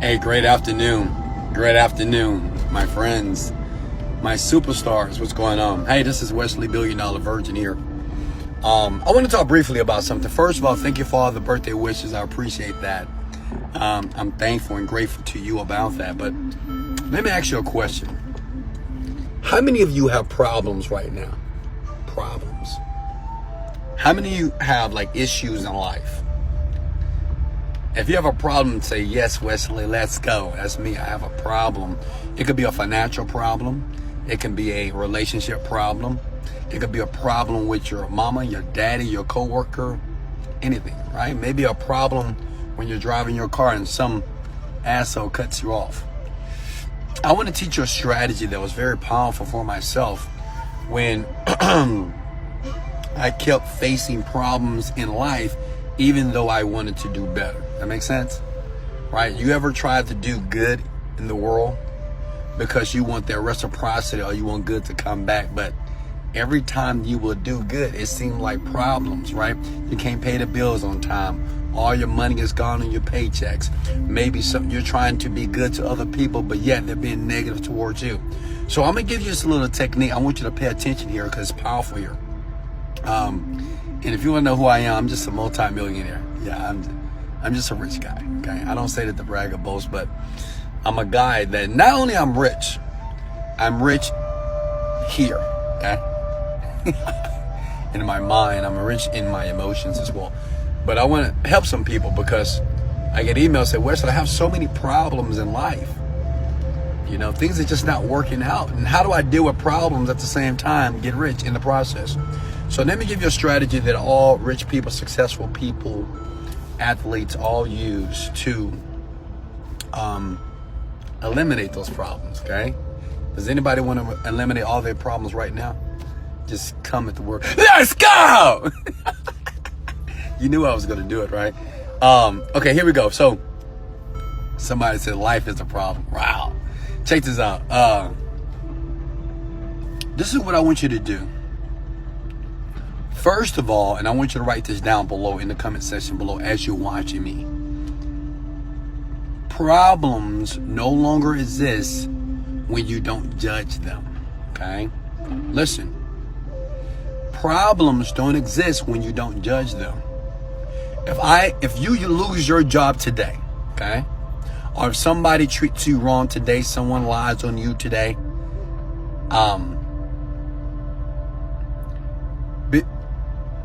Hey, great afternoon. Great afternoon, my friends, my superstars. What's going on? Hey, this is Wesley Virgin here. I want to talk briefly about something. First of all, thank you for all the birthday wishes. I appreciate that. I'm thankful and grateful to you about that. But let me ask you a question. How many of you have problems right now? Problems. How many of you have like issues in life? If you have a problem, say, yes, Wesley, let's go. That's me. I have a problem. It could be a financial problem. It can be a relationship problem. It could be a problem with your mama, your daddy, your coworker, anything, right? Maybe a problem when you're driving your car and some asshole cuts you off. I want to teach you a strategy that was very powerful for myself when I kept facing problems in life, even though I wanted to do better. That makes sense? Right? You ever tried to do good in the world because you want that reciprocity or you want good to come back, but every time you will do good, it seems like problems, right? You can't pay the bills on time. All your money is gone on your paychecks. Maybe you're trying to be good to other people, but yet they're being negative towards you. So I'm going to give you this little technique. I want you to pay attention here because it's powerful here. And if you want to know who I am, I'm just a multi-millionaire. Yeah, I'm just a rich guy, okay? I don't say that to brag or boast, but I'm a guy that not only I'm rich here, okay? In my mind, I'm rich in my emotions as well. But I want to help some people because I get emails say, Wesley, I have so many problems in life. You know, things are just not working out. And how do I deal with problems at the same time, get rich in the process? So let me give you a strategy that all rich people, successful people, athletes all use to eliminate those problems, okay? Does anybody want to eliminate all their problems right now? Just come at the word. Let's go! You knew I was going to do it, right? Okay, here we go. So somebody said life is a problem. Wow. Check this out. This is what I want you to do. First of all, and I want you to write this down below in the comment section below as you're watching me. Problems no longer exist when you don't judge them, okay? Listen, problems don't exist when you don't judge them. If you lose your job today, okay? Or if somebody treats you wrong today, someone lies on you today,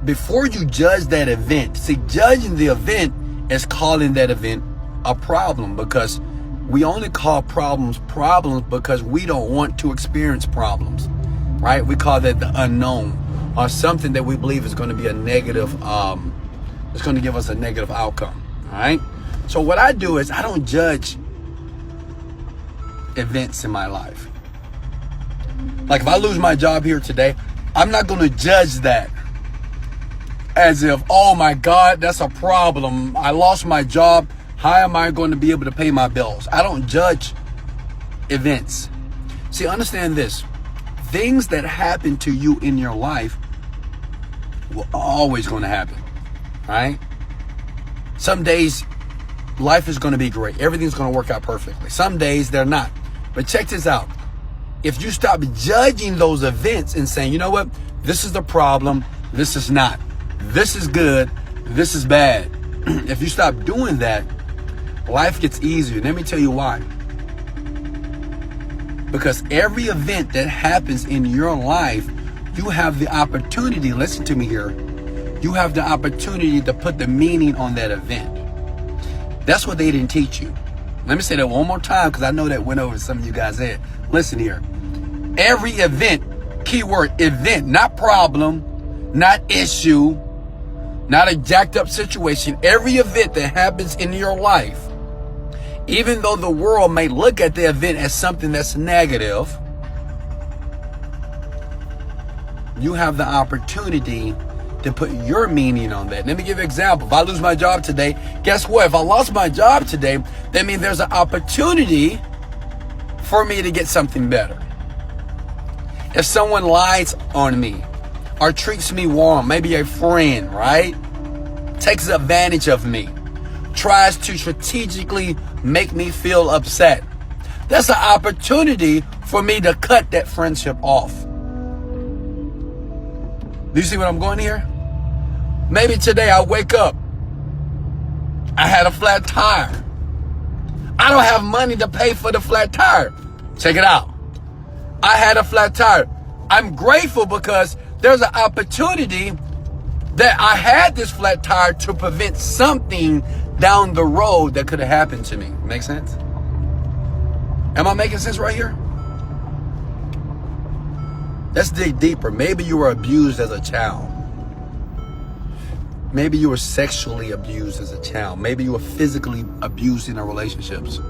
before you judge that event, see, judging the event is calling that event a problem, because we only call problems because we don't want to experience problems, right? We call that the unknown, or something that we believe is going to be a negative, it's going to give us a negative outcome, all right? So what I do is I don't judge events in my life. Like if I lose my job here today, I'm not going to judge that as if, oh my God, that's a problem. I lost my job. How am I going to be able to pay my bills? I don't judge events. See, understand this. Things that happen to you in your life will always going to happen, right? Some days life is going to be great. Everything's going to work out perfectly. Some days they're not. But check this out. If you stop judging those events and saying, you know what? This is the problem. This is not. This is good. This is bad. If you stop doing that, life gets easier. Let me tell you why. Because every event that happens in your life, you have the opportunity, listen to me here, you have the opportunity to put the meaning on that event. That's what they didn't teach you. Let me say that one more time because I know that went over some of you guys' head. Listen here. Every event, keyword event, not problem, not issue, not a jacked up situation. Every event that happens in your life, even though the world may look at the event as something that's negative, you have the opportunity to put your meaning on that. Let me give you an example. If I lose my job today, guess what? If I lost my job today, that means there's an opportunity for me to get something better. If someone lies on me or treats me wrong, maybe a friend, right? Takes advantage of me, tries to strategically make me feel upset. That's an opportunity for me to cut that friendship off. Do you see what I'm going here? Maybe today I wake up, I had a flat tire. I don't have money to pay for the flat tire. Check it out. I had a flat tire. I'm grateful because there's an opportunity that I had this flat tire to prevent something down the road that could have happened to me. Make sense? Am I making sense right here? Let's dig deeper. Maybe you were abused as a child. Maybe you were sexually abused as a child. Maybe you were physically abused in our relationships.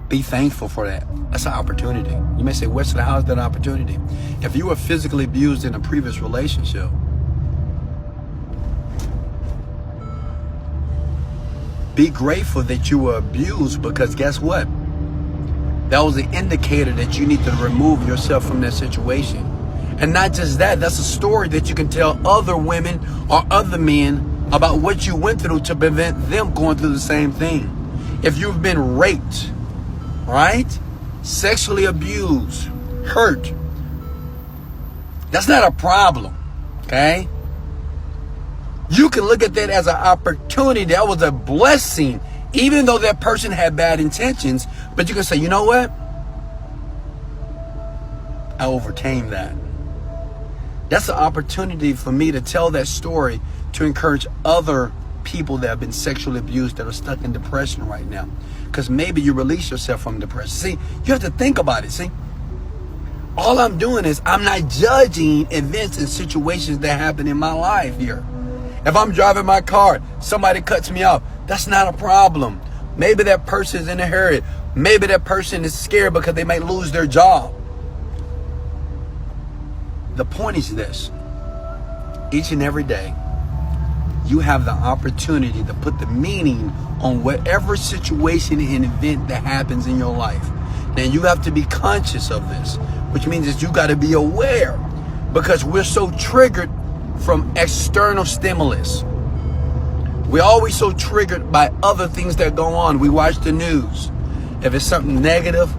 Be thankful for that. That's an opportunity. You may say, Wesley, how is that an opportunity? If you were physically abused in a previous relationship, be grateful that you were abused, because guess what? That was an indicator that you need to remove yourself from that situation. And not just that, that's a story that you can tell other women or other men about what you went through to prevent them going through the same thing. If you've been raped, right? Sexually abused, hurt, that's not a problem, okay? You can look at that as an opportunity. That was a blessing, even though that person had bad intentions. But you can say, you know what? I overcame that. That's an opportunity for me to tell that story to encourage other people that have been sexually abused, that are stuck in depression right now. Because maybe you release yourself from depression. See, you have to think about it. See, all I'm doing is I'm not judging events and situations that happen in my life here. If I'm driving my car, somebody cuts me off, that's not a problem. Maybe that person is in a hurry. Maybe that person is scared because they might lose their job. The point is this: each and every day, you have the opportunity to put the meaning on whatever situation and event that happens in your life. Now, you have to be conscious of this, which means that you got to be aware, because we're so triggered from external stimulus. We're always so triggered by other things that go on. We watch the news. If it's something negative,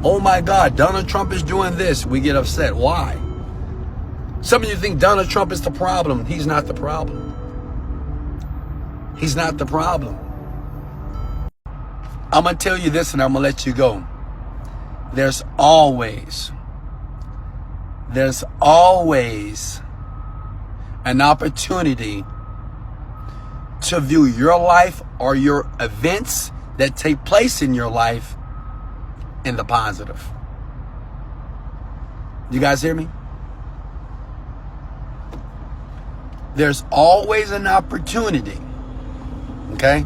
oh my God, Donald Trump is doing this, we get upset. Why? Some of you think Donald Trump is the problem. He's not the problem. He's not the problem. I'm going to tell you this and I'm going to let you go. There's always an opportunity to view your life or your events that take place in your life in the positive. You guys hear me? There's always an opportunity, okay?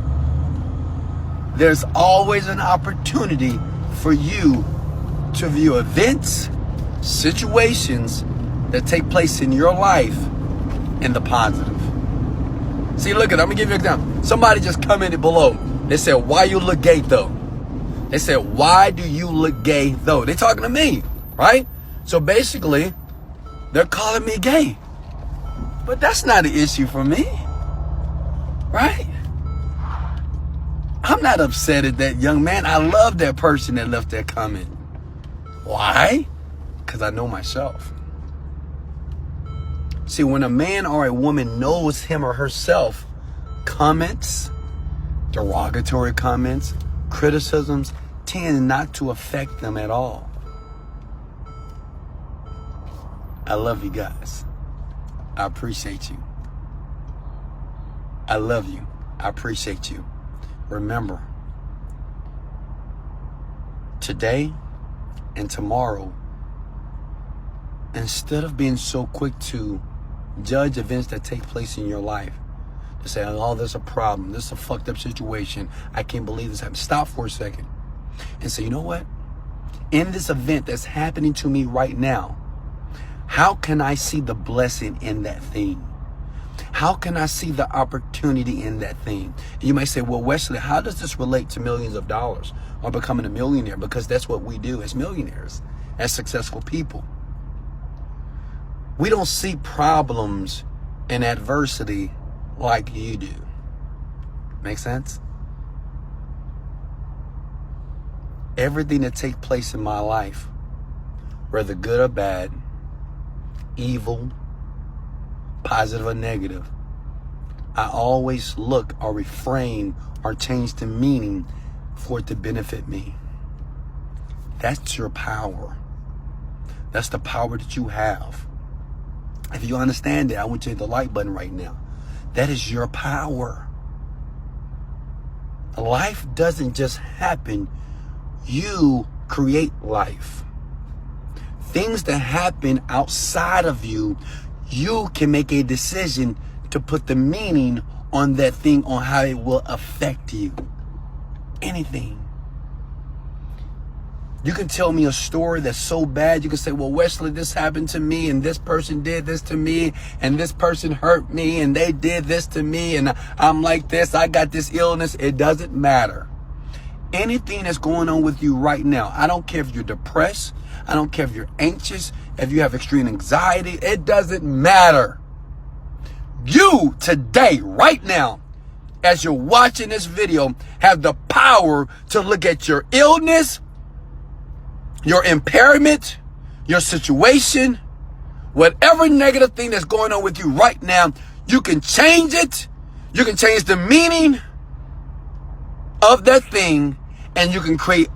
There's always an opportunity for you to view events, situations that take place in your life in the positive. See, look at it. I'm going to give you an example. Somebody just commented below. They said, why you look gay though? They said, why do you look gay though? They're talking to me, right? So basically, they're calling me gay. But that's not an issue for me, right? I'm not upset at that young man. I love that person that left that comment. Why? Because I know myself. See, when a man or a woman knows him or herself, comments, derogatory comments, criticisms tend not to affect them at all. I love you guys. I appreciate you. I love you. I appreciate you. Remember, today and tomorrow, instead of being so quick to judge events that take place in your life, to say, oh, there's a problem, this is a fucked up situation, I can't believe this happened. Stop for a second and say, you know what? In this event that's happening to me right now, how can I see the blessing in that thing? How can I see the opportunity in that thing? And you might say, well, Wesley, how does this relate to millions of dollars or becoming a millionaire? Because that's what we do as millionaires, as successful people. We don't see problems and adversity like you do. Make sense? Everything that takes place in my life, whether good or bad, evil, positive or negative, I always look or refrain or change the meaning for it to benefit me. That's your power. That's the power that you have. If you understand that, I want you to hit the like button right now. That is your power. Life doesn't just happen. You create life. Things that happen outside of you, you can make a decision to put the meaning on that thing, on how it will affect you. Anything. You can tell me a story that's so bad. You can say, well, Wesley, this happened to me, and this person did this to me, and this person hurt me, and they did this to me, and I'm like this, I got this illness. It doesn't matter. Anything that's going on with you right now, I don't care if you're depressed, I don't care if you're anxious, if you have extreme anxiety, it doesn't matter. You today, right now, as you're watching this video, have the power to look at your illness, your impairment, your situation, whatever negative thing that's going on with you right now, you can change it. You can change the meaning of that thing, and you can create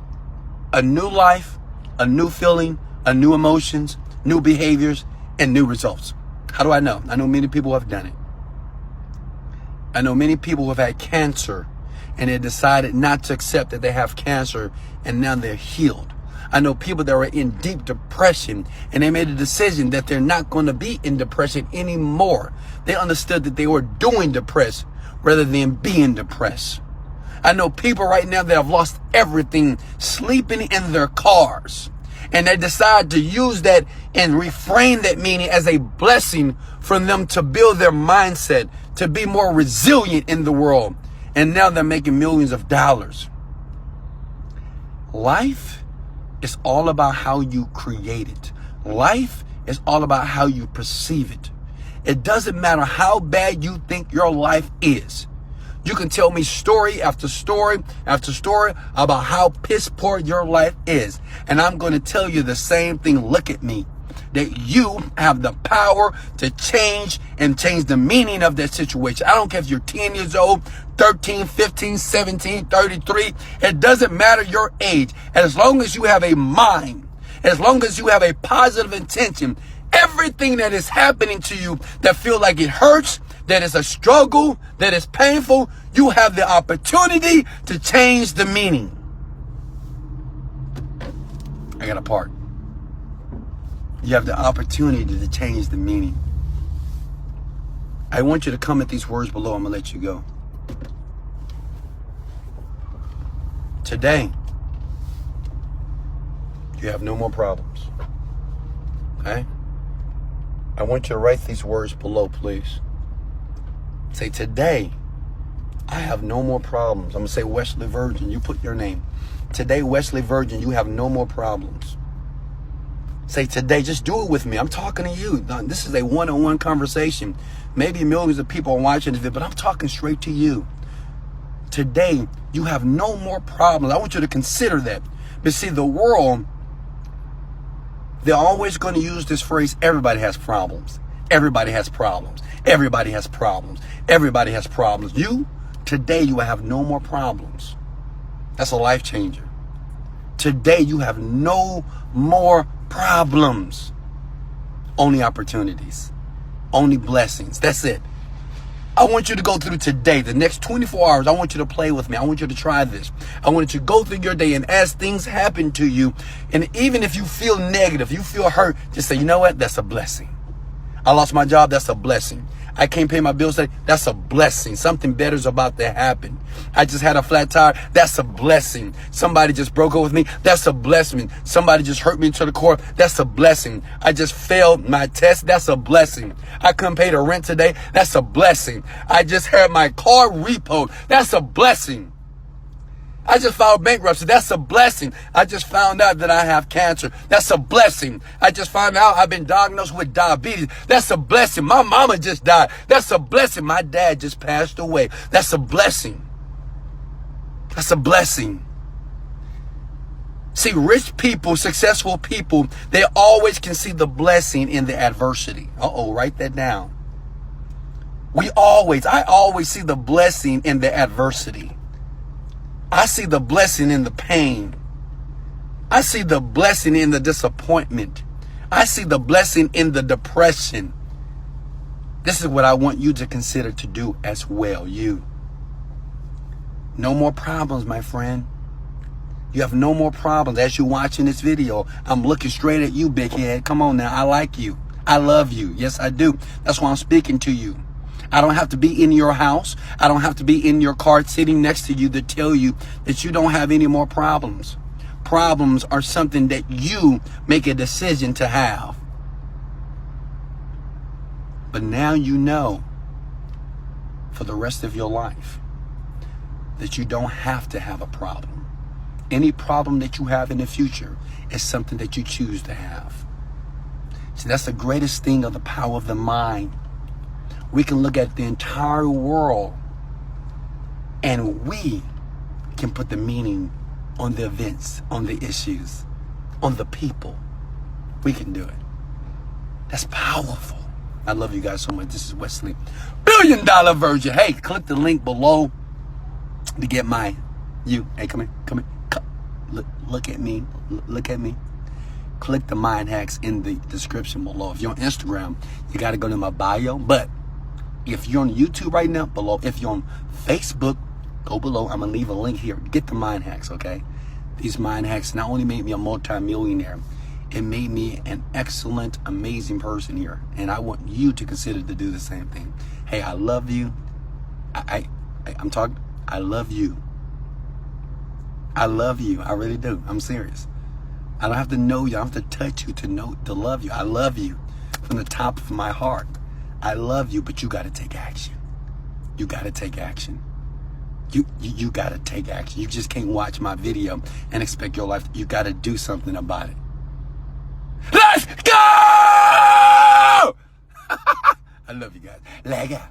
a new life, a new feeling, a new emotions, new behaviors, and new results. How do I know? I know many people have done it. I know many people who have had cancer, and they decided not to accept that they have cancer, and now they're healed. I know people that were in deep depression, and they made a decision that they're not going to be in depression anymore. They understood that they were doing depressed rather than being depressed. I know people right now that have lost everything, sleeping in their cars, and they decide to use that and reframe that meaning as a blessing for them to build their mindset, to be more resilient in the world. And now they're making millions of dollars. Life is all about how you create it. Life is all about how you perceive it. It doesn't matter how bad you think your life is. You can tell me story after story after story about how piss poor your life is. And I'm going to tell you the same thing. Look at me. That you have the power to change and change the meaning of that situation. I don't care if you're 10 years old, 13, 15, 17, 33. It doesn't matter your age. As long as you have a mind, as long as you have a positive intention, everything that is happening to you that feel like it hurts, that is a struggle, that is painful, you have the opportunity to change the meaning. I got a part. You have the opportunity to change the meaning. I want you to comment these words below. I'm going to let you go. Today, you have no more problems. Okay? I want you to write these words below, please. Say, today, I have no more problems. I'm going to say Wesley Virgin. You put your name. Today, Wesley Virgin, you have no more problems. Say, today, just do it with me. I'm talking to you. This is a one-on-one conversation. Maybe millions of people are watching this video, but I'm talking straight to you. Today, you have no more problems. I want you to consider that. But see, the world, they're always going to use this phrase, everybody has problems. Everybody has problems. Everybody has problems. Everybody has problems. You, today, you have no more problems. That's a life changer. Today, you have no more problems. Only opportunities. Only blessings. That's it. I want you to go through today, the next 24 hours. I want you to play with me. I want you to try this. I want you to go through your day, and as things happen to you, and even if you feel negative, you feel hurt, just say, you know what? That's a blessing. I lost my job. That's a blessing. I can't pay my bills today. That's a blessing. Something better is about to happen. I just had a flat tire. That's a blessing. Somebody just broke up with me. That's a blessing. Somebody just hurt me to the core. That's a blessing. I just failed my test. That's a blessing. I couldn't pay the rent today. That's a blessing. I just had my car repoed. That's a blessing. I just filed bankruptcy. That's a blessing. I just found out that I have cancer. That's a blessing. I just found out I've been diagnosed with diabetes. That's a blessing. My mama just died. That's a blessing. My dad just passed away. That's a blessing. That's a blessing. See, rich people, successful people, they always can see the blessing in the adversity. Write that down. I always see the blessing in the adversity. I see the blessing in the pain. I see the blessing in the disappointment. I see the blessing in the depression. This is what I want you to consider to do as well, you. No more problems, my friend. You have no more problems. As you're watching this video, I'm looking straight at you, big head. Come on now. I like you. I love you. Yes, I do. That's why I'm speaking to you. I don't have to be in your house. I don't have to be in your car sitting next to you to tell you that you don't have any more problems. Problems are something that you make a decision to have. But now you know for the rest of your life that you don't have to have a problem. Any problem that you have in the future is something that you choose to have. See, that's the greatest thing of the power of the mind. We can look at the entire world and we can put the meaning on the events, on the issues, on the people. We can do it. That's powerful. I love you guys so much. This is Wesley, $1 billion Virgin. Hey, click the link below to get my, hey, come in. Look at me. Look at me. Click the mind hacks in the description below. If you're on Instagram, you got to go to my bio. But if you're on YouTube right now, below. If you're on Facebook, go below. I'm going to leave a link here. Get the mind hacks, okay? These mind hacks not only made me a multi-millionaire, it made me an excellent, amazing person here. And I want you to consider to do the same thing. Hey, I love you. I'm talking. I love you. I love you. I really do. I'm serious. I don't have to know you. I don't have to touch you to love you. I love you from the top of my heart. I love you, but you got to take action. You got to take action. You got to take action. You just can't watch my video and expect your life. You got to do something about it. Let's go! I love you guys. Leg out.